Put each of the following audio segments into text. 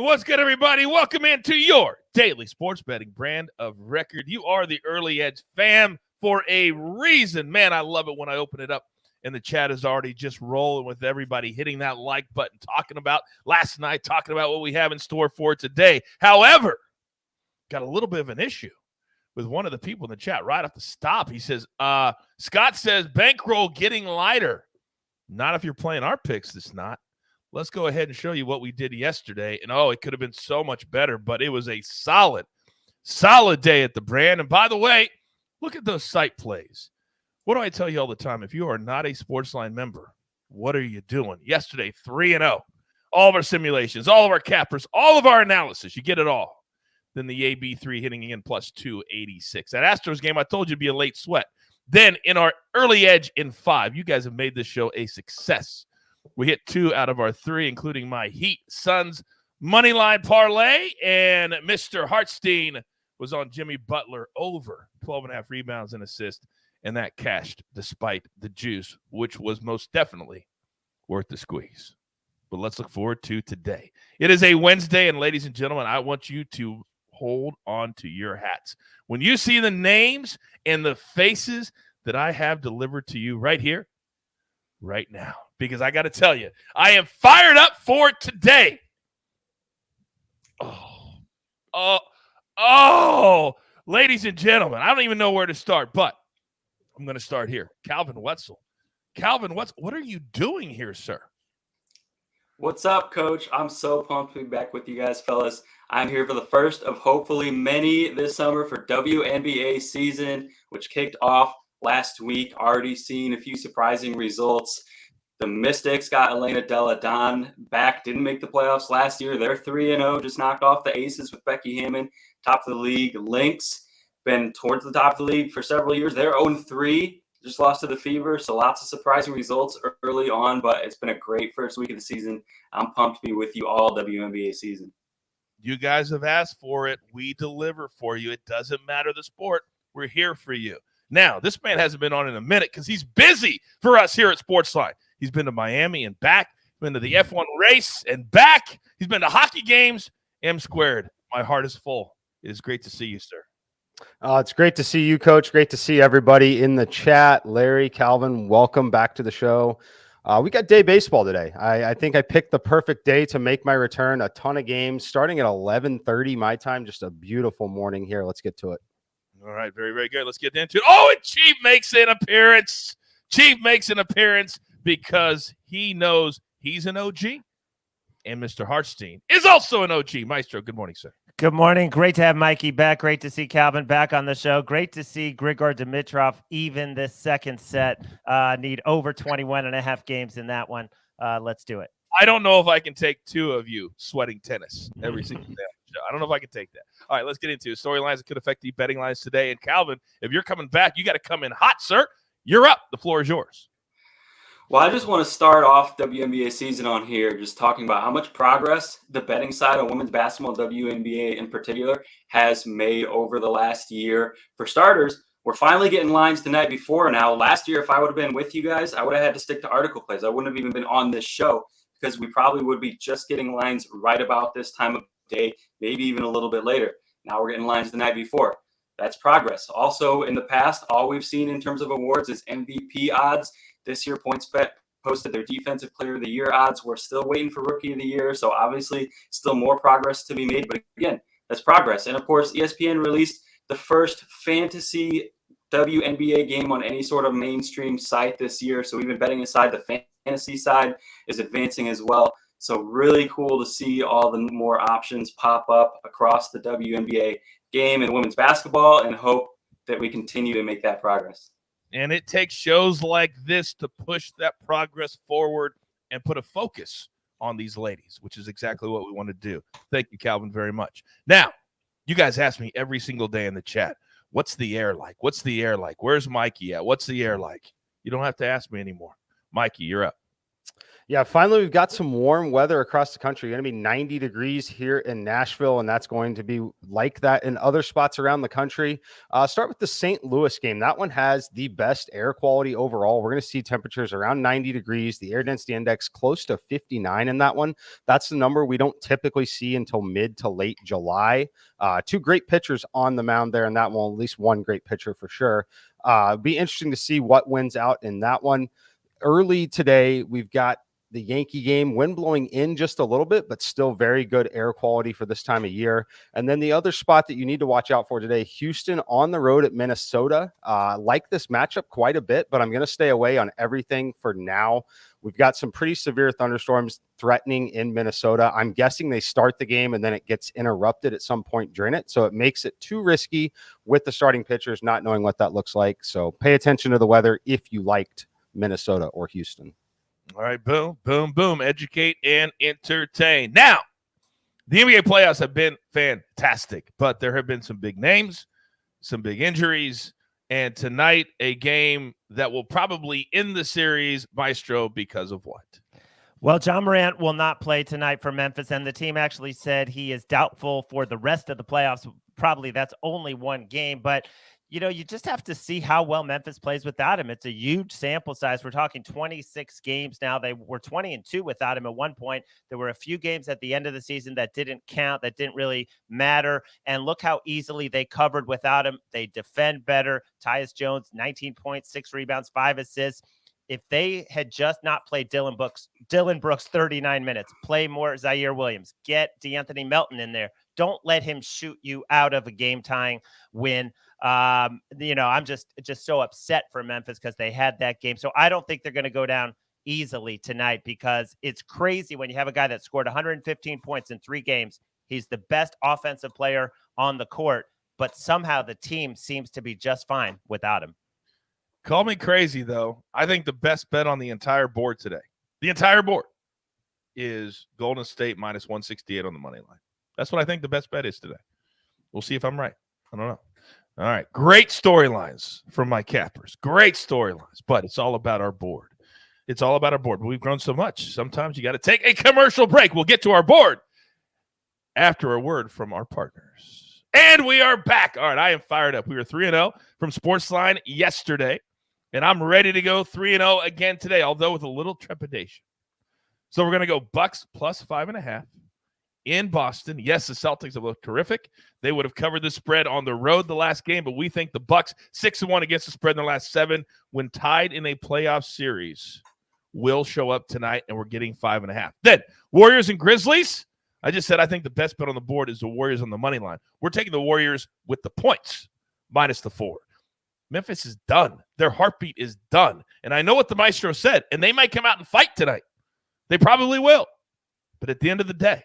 What's good, everybody? Welcome into your daily sports betting brand of record. You are the Early Edge fam for a reason. Man, I love it when I open it up and the chat is already just rolling with everybody hitting that like button, talking about last night, talking about what we have in store for today. However, got a little bit of an issue with one of the people in the chat right off the stop. He says, Scott says, bankroll getting lighter. Not if you're playing our picks, it's not. Let's go ahead and show you what we did yesterday. And, it could have been so much better, but it was a solid day at the brand. And, by the way, look at those site plays. What do I tell you all the time? If you are not a SportsLine member, what are you doing? Yesterday, 3-0. All of our simulations, all of our cappers, all of our analysis. You get it all. Then the AB3 hitting in plus 286. That Astros game, I told you, would be a late sweat. Then in our Early Edge in 5, you guys have made this show a success. We hit 2 out of our 3, including my Heat Suns moneyline parlay, and Mr. Hartstein was on Jimmy Butler over 12.5 rebounds and assists, and that cashed despite the juice, which was most definitely worth the squeeze. But let's look forward to today. It is a Wednesday, and ladies and gentlemen, I want you to hold on to your hats. When you see the names and the faces that I have delivered to you right here, right now, because I got to tell you, I am fired up for today. Ladies and gentlemen, I don't even know where to start, but I'm going to start here. Calvin Wetzel. Calvin, what are you doing here, sir? What's up, Coach? I'm so pumped to be back with you guys, fellas. I'm here for the first of hopefully many this summer for WNBA season, which kicked off last week. Already seen a few surprising results. The Mystics got Elena Delle Donne back, didn't make the playoffs last year. They're 3-0, just knocked off the Aces with Becky Hammon, top of the league. Lynx, been towards the top of the league for several years. They're 0-3, just lost to the Fever. So lots of surprising results early on, but it's been a great first week of the season. I'm pumped to be with you all WNBA season. You guys have asked for it. We deliver for you. It doesn't matter the sport. We're here for you. Now, this man hasn't been on in a minute because he's busy for us here at SportsLine. He's been to Miami and back, been to the F1 race and back. He's been to hockey games, M-squared. My heart is full. It is great to see you, sir. It's great to see you, Coach. Great to see everybody in the chat. Larry, Calvin, welcome back to the show. We got day baseball today. I think I picked the perfect day to make my return. A ton of games starting at 11:30 my time. Just a beautiful morning here. Let's get to it. All right, very, very good. Let's get into it. Oh, and Chief makes an appearance. Chief makes an appearance because he knows he's an OG, and Mr. Hartstein is also an OG. Maestro, good morning, sir. Good morning. Great to have Mikey back. Great to see Calvin back on the show. Great to see Grigor Dimitrov even this second set need over 21.5 games in that one. Let's do it. I don't know if I can take 2 of you sweating tennis every single day. I don't know if I can take that. All right, let's get into it. Storylines that could affect the betting lines today. And Calvin, if you're coming back, you got to come in hot, sir. You're up. The floor is yours. Well, I just want to start off WNBA season on here just talking about how much progress the betting side of women's basketball, WNBA in particular, has made over the last year. For starters, we're finally getting lines the night before now. Last year, if I would have been with you guys, I would have had to stick to article plays. I wouldn't have even been on this show because we probably would be just getting lines right about this time of day, maybe even a little bit later. Now we're getting lines the night before. That's progress. Also, in the past, all we've seen in terms of awards is MVP odds. This year, PointsBet posted their Defensive Player of the Year odds. We're still waiting for Rookie of the Year, so obviously still more progress to be made. But again, that's progress. And, of course, ESPN released the first fantasy WNBA game on any sort of mainstream site this year. So even betting aside, the fantasy side is advancing as well. So really cool to see all the more options pop up across the WNBA game and women's basketball, and hope that we continue to make that progress. And it takes shows like this to push that progress forward and put a focus on these ladies, which is exactly what we want to do. Thank you, Calvin, very much. Now, you guys ask me every single day in the chat, what's the air like? What's the air like? Where's Mikey at? What's the air like? You don't have to ask me anymore. Mikey, you're up. Yeah, finally, we've got some warm weather across the country. Going to be 90 degrees here in Nashville, and that's going to be like that in other spots around the country. Start with the St. Louis game. That one has the best air quality overall. We're going to see temperatures around 90 degrees, the air density index close to 59 in that one. That's the number we don't typically see until mid to late July. Two great pitchers on the mound there in that one, at least one great pitcher for sure. Be interesting to see what wins out in that one. Early today, we've got the Yankee game, wind blowing in just a little bit, but still very good air quality for this time of year. And then the other spot that you need to watch out for today, Houston on the road at Minnesota. Like this matchup quite a bit, but I'm going to stay away on everything for now. We've got some pretty severe thunderstorms threatening in Minnesota. I'm guessing they start the game and then it gets interrupted at some point during it. So it makes it too risky with the starting pitchers not knowing what that looks like. So pay attention to the weather if you liked Minnesota or Houston. All right, boom, boom, boom. Educate and entertain. Now, the NBA playoffs have been fantastic, but there have been some big names, some big injuries, and tonight a game that will probably end the series, Maestro, because of what? Well, John Morant will not play tonight for Memphis, and the team actually said he is doubtful for the rest of the playoffs. Probably that's only one game, but you just have to see how well Memphis plays without him. It's a huge sample size. We're talking 26 games now. They were 20-2 without him at one point. There were a few games at the end of the season that didn't count, that didn't really matter. And look how easily they covered without him. They defend better. Tyus Jones, 19 points, 6 rebounds, 5 assists. If they had just not played Dylan Brooks 39 minutes, play more Zaire Williams, get DeAnthony Melton in there. Don't let him shoot you out of a game-tying win. I'm just so upset for Memphis because they had that game. So I don't think they're going to go down easily tonight because it's crazy when you have a guy that scored 115 points in 3 games. He's the best offensive player on the court, but somehow the team seems to be just fine without him. Call me crazy, though. I think the best bet on the entire board today, is Golden State minus 168 on the money line. That's what I think the best bet is today. We'll see if I'm right. I don't know. All right. Great storylines from my cappers. Great storylines, but it's all about our board. It's all about our board. But we've grown so much. Sometimes you got to take a commercial break. We'll get to our board after a word from our partners. And we are back. All right. I am fired up. We were 3-0 from SportsLine yesterday, and I'm ready to go 3-0 again today, although with a little trepidation. So we're going to go Bucks plus 5.5. In Boston. Yes, the Celtics have looked terrific. They would have covered the spread on the road the last game, but we think the Bucks 6-1 against the spread in the last 7 when tied in a playoff series will show up tonight, and we're getting 5.5. Then Warriors and Grizzlies. I just said I think the best bet on the board is the Warriors on the money line. We're taking the Warriors with the points minus the 4. Memphis is done. Their heartbeat is done. And I know what the Maestro said, and they might come out and fight tonight. They probably will. But at the end of the day,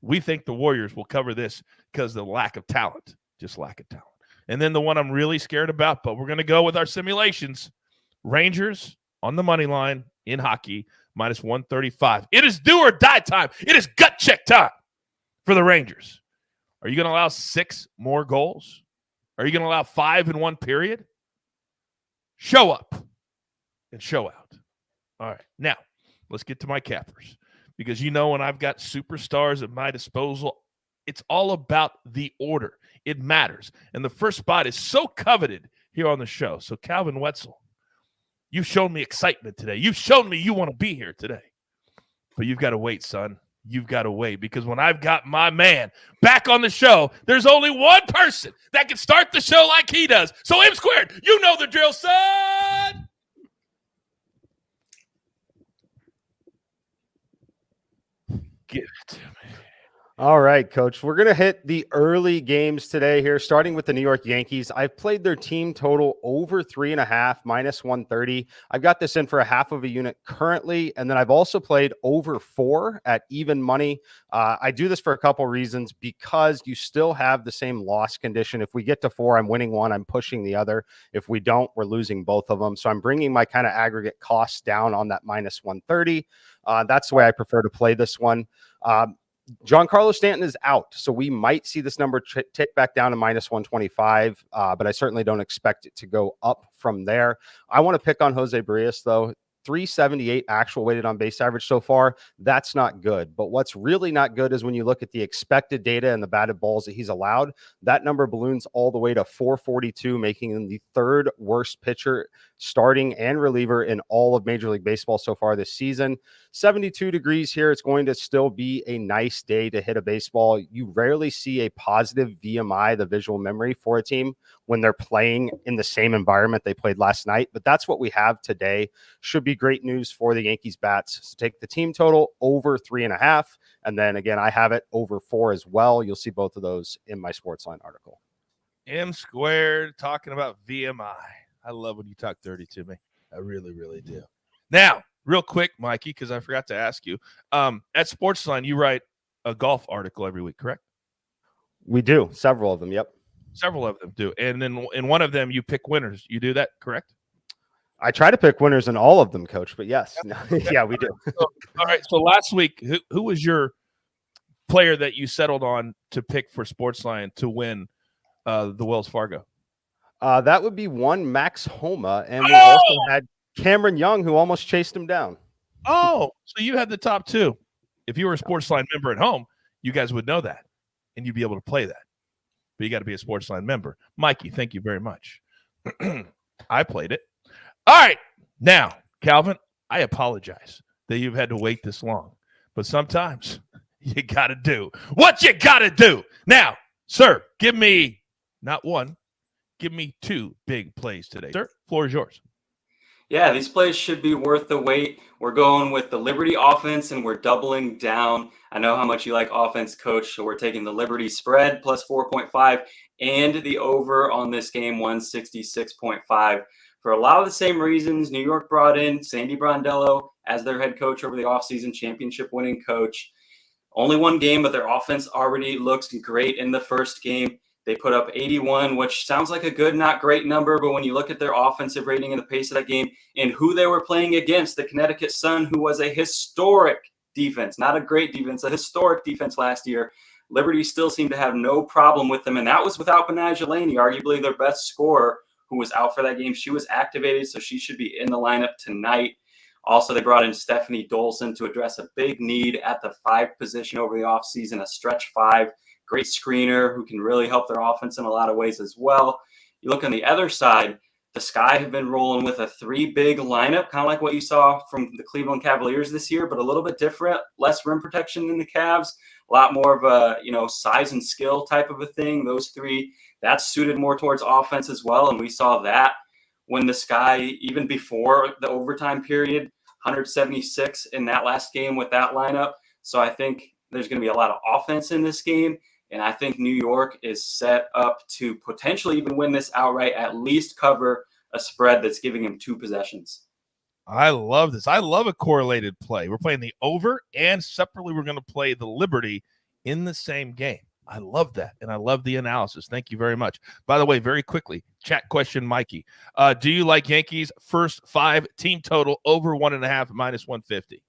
we think the Warriors will cover this because of the lack of talent, just lack of talent. And then the one I'm really scared about, but we're going to go with our simulations, Rangers on the money line in hockey, minus 135. It is do or die time. It is gut check time for the Rangers. Are you going to allow 6 more goals? Are you going to allow 5 in one period? Show up and show out. All right, now let's get to my cappers. Because when I've got superstars at my disposal, it's all about the order. It matters. And the first spot is so coveted here on the show. So Calvin Wetzel, you've shown me excitement today. You've shown me you want to be here today. But you've got to wait, son. You've got to wait. Because when I've got my man back on the show, there's only one person that can start the show like he does. So M squared, you know the drill, son. Give it to me. All right, Coach. We're going to hit the early games today here, starting with the New York Yankees. I've played their team total over 3.5, minus 130. I've got this in for a half of a unit currently, and then I've also played over 4 at even money. I do this for a couple reasons, because you still have the same loss condition. If we get to 4, I'm winning one, I'm pushing the other. If we don't, we're losing both of them. So I'm bringing my kind of aggregate costs down on that minus 130. That's the way I prefer to play this one. Giancarlo Stanton is out, so we might see this number tick back down to minus 125, but I certainly don't expect it to go up from there. I want to pick on Jose Barrios, though. 378 actual weighted on base average so far. That's not good. But what's really not good is when you look at the expected data and the batted balls that he's allowed, that number balloons all the way to 442, making him the third worst pitcher, starting and reliever, in all of Major League Baseball so far this season. 72 degrees here. It's going to still be a nice day to hit a baseball. You rarely see a positive VMI, the visual memory, for a team when they're playing in the same environment they played last night. But that's what we have today. Should be great news for the Yankees bats. So take the team total over 3.5. And then again, I have it over 4 as well. You'll see both of those in my SportsLine article. M squared talking about VMI. I love when you talk dirty to me. I really, really do. Now, real quick, Mikey, because I forgot to ask you, at SportsLine, you write a golf article every week, correct? We do. Several of them. Yep. Several of them do. And then in one of them, you pick winners. You do that, correct? I try to pick winners in all of them, Coach, but yes. Yeah, we do. All right. So last week, who was your player that you settled on to pick for SportsLine to win the Wells Fargo? That would be one Max Homa, and we also had Cameron Young, who almost chased him down. Oh, so you had the top two. If you were a SportsLine member at home, you guys would know that, and you'd be able to play that. But you got to be a SportsLine member. Mikey, thank you very much. I played it. All right. Now, Calvin, I apologize that you've had to wait this long, but sometimes you got to do what you got to do. Now, sir, give me not one, give me 2 big plays today. Sir, floor is yours. Yeah, these plays should be worth the wait. We're going with the Liberty offense, and we're doubling down. I know how much you like offense, Coach, so we're taking the Liberty spread plus 4.5 and the over on this game, 166.5. For a lot of the same reasons, New York brought in Sandy Brondello as their head coach over the offseason, championship-winning coach. Only one game, but their offense already looks great in the first game. They put up 81, which sounds like a good, not great number. But when you look at their offensive rating and the pace of that game and who they were playing against, the Connecticut Sun, who was a historic defense, not a great defense, a historic defense last year, Liberty still seemed to have no problem with them. And that was without Benaja Laney, arguably their best scorer, who was out for that game. She was activated, so she should be in the lineup tonight. Also, they brought in Stephanie Dolson to address a big need at the 5 position over the offseason, a stretch 5. Great screener who can really help their offense in a lot of ways as well. You look on the other side, the Sky have been rolling with a 3 big lineup, kind of like what you saw from the Cleveland Cavaliers this year, but a little bit different, less rim protection than the Cavs, a lot more of a, size and skill type of a thing. Those 3, that's suited more towards offense as well. And we saw that when the Sky, even before the overtime period, 176 in that last game with that lineup. So I think there's going to be a lot of offense in this game. And I think New York is set up to potentially even win this outright, at least cover a spread that's giving him 2 possessions. I love this. I love a correlated play. We're playing the over, and separately we're going to play the Liberty in the same game. I love that, and I love the analysis. Thank you very much. By the way, very quickly, chat question, Mikey. Do you like Yankees' first 5 team total over 1.5 minus 150?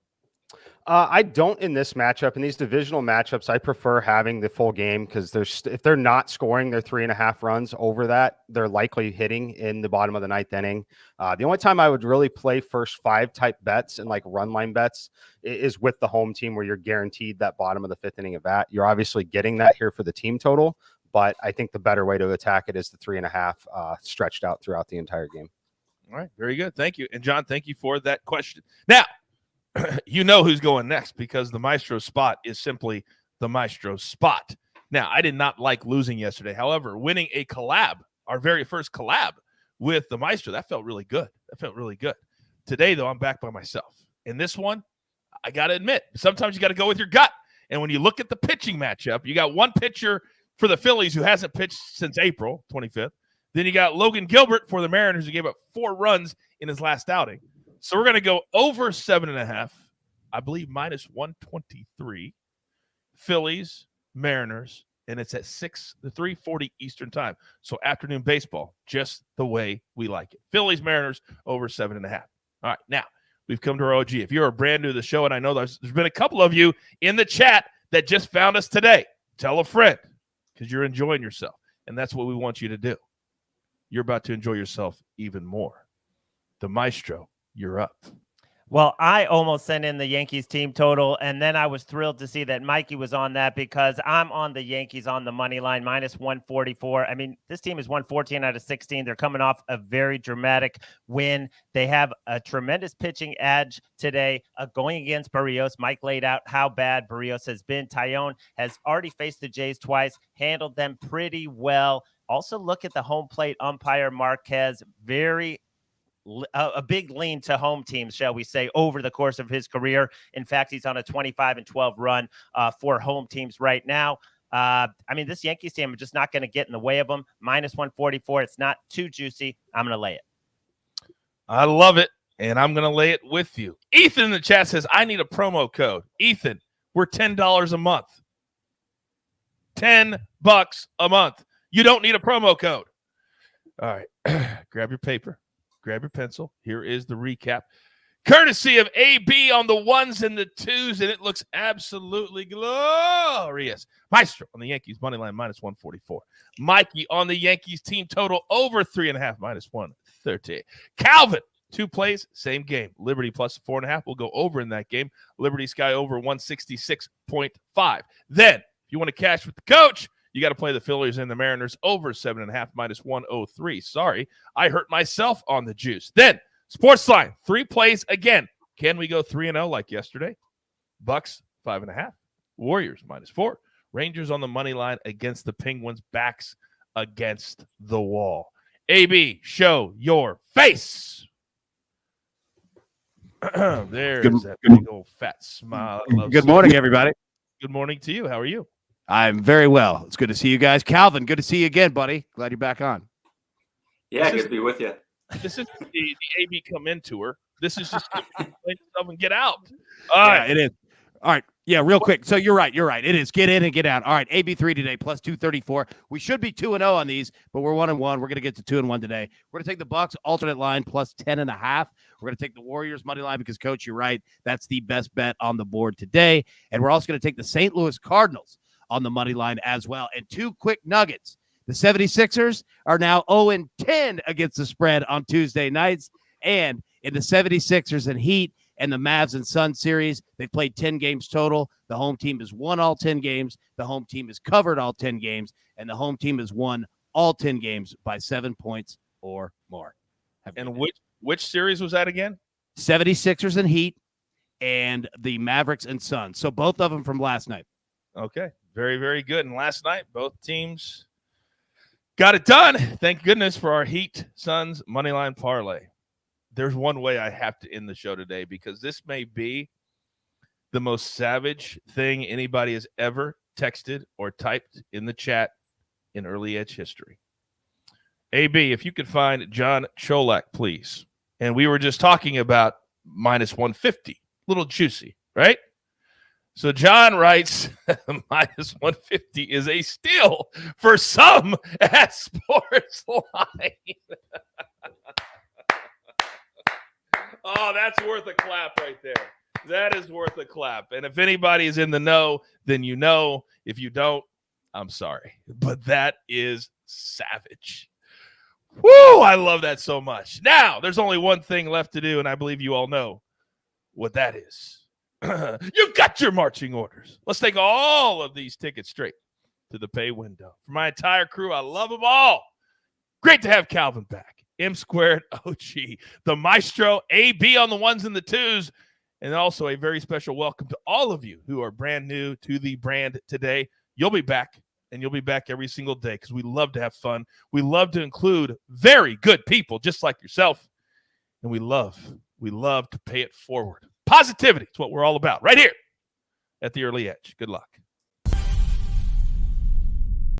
I don't in this matchup. In these divisional matchups, I prefer having the full game because if they're not scoring their 3.5 runs over that, they're likely hitting in the bottom of the 9th inning. The only time I would really play first 5 type bets and like run line bets is with the home team, where you're guaranteed that bottom of the 5th inning of that. You're obviously getting that here for the team total, but I think the better way to attack it is the 3.5 stretched out throughout the entire game. All right, very good. Thank you. And John, thank you for that question. Now, you know who's going next, because the Maestro spot is simply the Maestro spot. Now, I did not like losing yesterday. However, winning a collab, our very first collab with the Maestro, that felt really good. Today, though, I'm back by myself. And this one, I got to admit, sometimes you got to go with your gut. And when you look at the pitching matchup, you got one pitcher for the Phillies who hasn't pitched since April 25th. Then you got Logan Gilbert for the Mariners, who gave up 4 runs in his last outing. So we're going to go over 7.5, I believe minus 123, Phillies, Mariners, and it's at 3:40 Eastern time. So afternoon baseball, just the way we like it. Phillies, Mariners, over 7.5. All right, now we've come to our OG. If you're brand new to the show, and I know there's been a couple of you in the chat that just found us today, tell a friend, because you're enjoying yourself, and that's what we want you to do. You're about to enjoy yourself even more. The Maestro, you're up. Well, I almost sent in the Yankees team total, and then I was thrilled to see that Mikey was on that because I'm on the Yankees on the money line, minus 144. I mean, this team has won 14 out of 16. They're coming off a very dramatic win. They have a tremendous pitching edge today going against Barrios. Mike laid out how bad Barrios has been. Tyone has already faced the Jays twice, handled them pretty well. Also, look at the home plate umpire, Marquez, a big lean to home teams, shall we say, over the course of his career. In fact, he's on a 25-12 run for home teams right now. I mean, this Yankees team is just not going to get in the way of them. Minus 144. It's not too juicy. I'm going to lay it. I love it, and I'm going to lay it with you. Ethan in the chat says, I need a promo code. Ethan, we're $10 a month. $10 a month. You don't need a promo code. All right. Grab your paper. Grab your pencil. Here is the recap. Courtesy of AB on the ones and the twos, and it looks absolutely glorious. Maestro on the Yankees, money line, minus 144. Mikey on the Yankees team total over 3.5, minus 130. Calvin, 2 plays, same game. Liberty plus 4.5 will go over in that game. Liberty Sky over 166.5. Then, if you want to cash with the coach, you got to play the Phillies and the Mariners over 7.5, minus 103. Sorry, I hurt myself on the juice. Then, SportsLine, 3 plays again. Can we go 3-0 like yesterday? Bucks, 5.5. Warriors, minus 4. Rangers on the money line against the Penguins, backs against the wall. AB, show your face. There's that big old fat smile. Good morning, everybody. Good morning to you. How are you? I'm very well. It's good to see you guys. Calvin, good to see you again, buddy. Glad you're back on. Yeah, good to be with you. This is the AB come in tour. This is just explain yourself and get out. All right. It is. All right. Yeah, real quick. So you're right. It is. Get in and get out. All right. AB3 today, plus 234. We should be 2-0 on these, but we're 1-1. We're going to get to 2-1 today. We're going to take the Bucks alternate line plus 10.5. We're going to take the Warriors money line because, Coach, you're right. That's the best bet on the board today. And we're also going to take the St. Louis Cardinals on the money line as well. And 2 quick nuggets. The 76ers are now 0-10 against the spread on Tuesday nights. And in the 76ers and Heat and the Mavs and Suns series, they've played 10 games total. The home team has won all 10 games. The home team has covered all 10 games. And the home team has won all 10 games by 7 points or more. And which series was that again? 76ers and Heat and the Mavericks and Suns. So both of them from last night. Okay. Very, very good. And last night, both teams got it done. Thank goodness for our Heat Suns moneyline parlay. There's one way I have to end the show today because this may be the most savage thing anybody has ever texted or typed in the chat in early edge history. AB, if you could find John Cholak, please. And we were just talking about minus 150. Little juicy, right? So John writes, minus 150 is a steal for some at SportsLine. Oh, that's worth a clap right there. That is worth a clap. And if anybody is in the know, then you know. If you don't, I'm sorry. But that is savage. Woo, I love that so much. Now, there's only one thing left to do, and I believe you all know what that is. You've got your marching orders. Let's take all of these tickets straight to the pay window. For my entire crew, I love them all. Great to have Calvin back. M squared OG, the Maestro, AB on the ones and the twos, and also a very special welcome to all of you who are brand new to the brand today. You'll be back, and you'll be back every single day because we love to have fun. We love to include very good people just like yourself, and we love to pay it forward. Positivity is what we're all about right here at the Early Edge. Good luck.